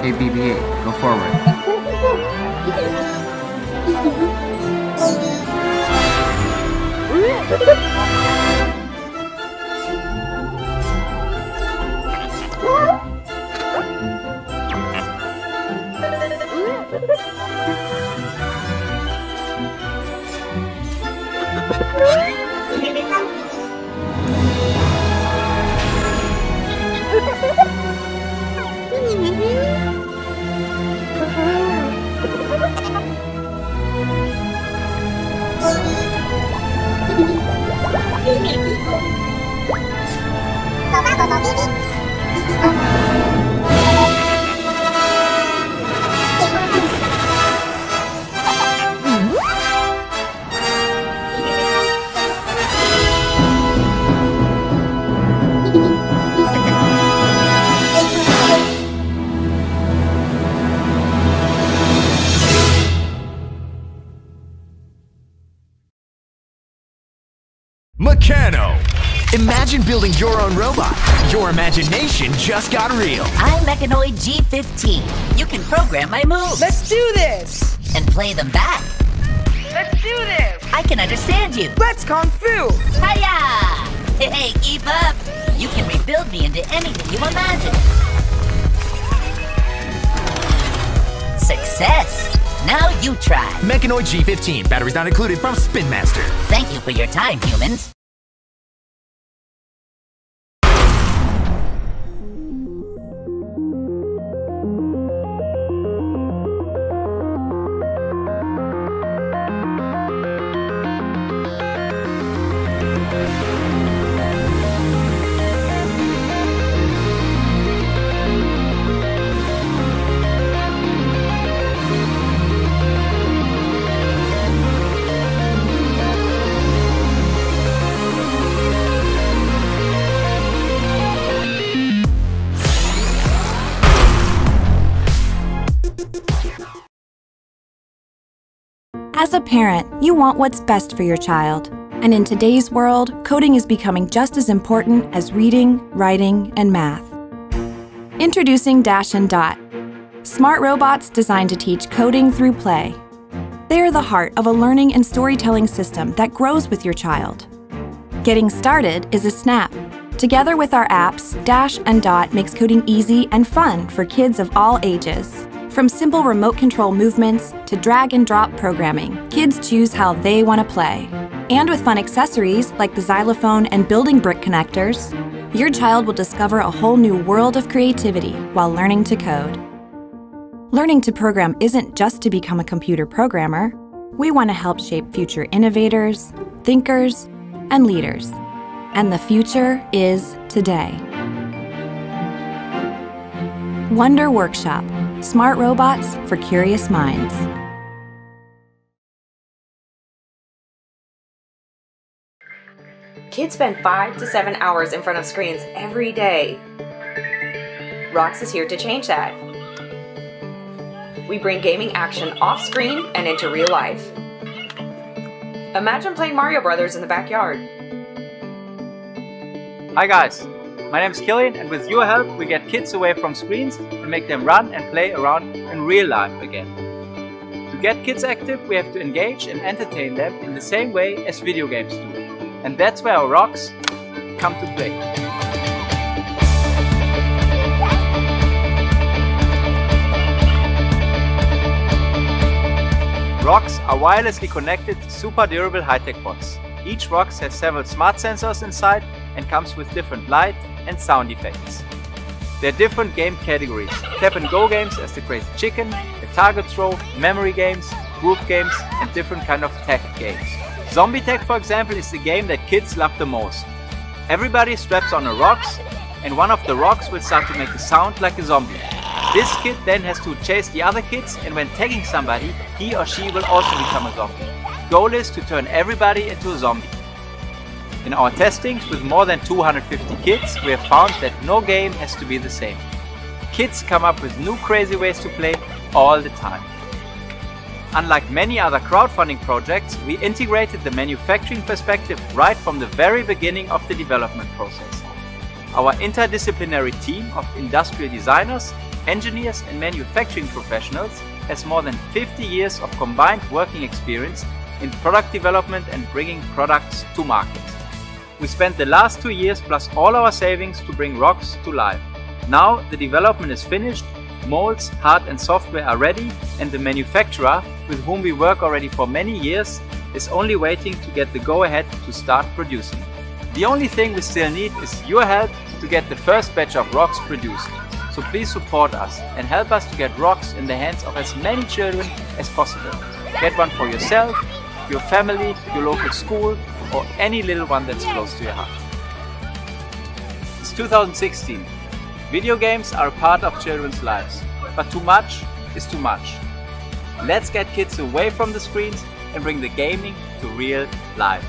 ABB8, go forward. Meccano! Imagine building your own robot. Your imagination just got real. I'm Mechanoid G15. You can program my moves. Let's do this! And play them back. Let's do this! I can understand you. Let's Kung Fu! Hiya! Hey, keep up! You can rebuild me into anything you imagine. Success! Now you try. Mechanoid G15, batteries not included from Spin Master. Thank you for your time, humans. As a parent, you want what's best for your child. And in today's world, coding is becoming just as important as reading, writing, and math. Introducing Dash and Dot, smart robots designed to teach coding through play. They are the heart of a learning and storytelling system that grows with your child. Getting started is a snap. Together with our apps, Dash and Dot makes coding easy and fun for kids of all ages. From simple remote control movements to drag and drop programming, kids choose how they want to play. And with fun accessories like the xylophone and building brick connectors, your child will discover a whole new world of creativity while learning to code. Learning to program isn't just to become a computer programmer. We want to help shape future innovators, thinkers, and leaders. And the future is today. Wonder Workshop. Smart robots for curious minds. Kids spend 5 to 7 hours in front of screens every day. ROX is here to change that. We bring gaming action off screen and into real life. Imagine playing Mario Brothers in the backyard. Hi guys, my name is Killian, and with your help we get kids away from screens and make them run and play around in real life again. To get kids active, we have to engage and entertain them in the same way as video games do. And that's where our ROX come to play. ROX are wirelessly connected, super durable high-tech bots. Each ROX has several smart sensors inside and comes with different light and sound effects. There are different game categories: tap and go games as the Crazy Chicken, a target throw, memory games, group games and different kind of tag games. Zombie Tech, for example, is the game that kids love the most. Everybody straps on a rocks, and one of the rocks will start to make a sound like a zombie. This kid then has to chase the other kids, and when tagging somebody, he or she will also become a zombie. Goal is to turn everybody into a zombie. In our testings with more than 250 kids, we have found that no game has to be the same. Kids come up with new crazy ways to play all the time. Unlike many other crowdfunding projects, we integrated the manufacturing perspective right from the very beginning of the development process. Our interdisciplinary team of industrial designers, engineers and manufacturing professionals has more than 50 years of combined working experience in product development and bringing products to market. We spent the last 2 years plus all our savings to bring ROX to life. Now the development is finished, molds, hard and software are ready, and the manufacturer, with whom we work already for many years, is only waiting to get the go-ahead to start producing. The only thing we still need is your help to get the first batch of ROX produced. So please support us and help us to get ROX in the hands of as many children as possible. Get one for yourself, your family, your local school, or any little one that's close to your heart. It's 2016. Video games are a part of children's lives, but too much is too much. Let's get kids away from the screens and bring the gaming to real life.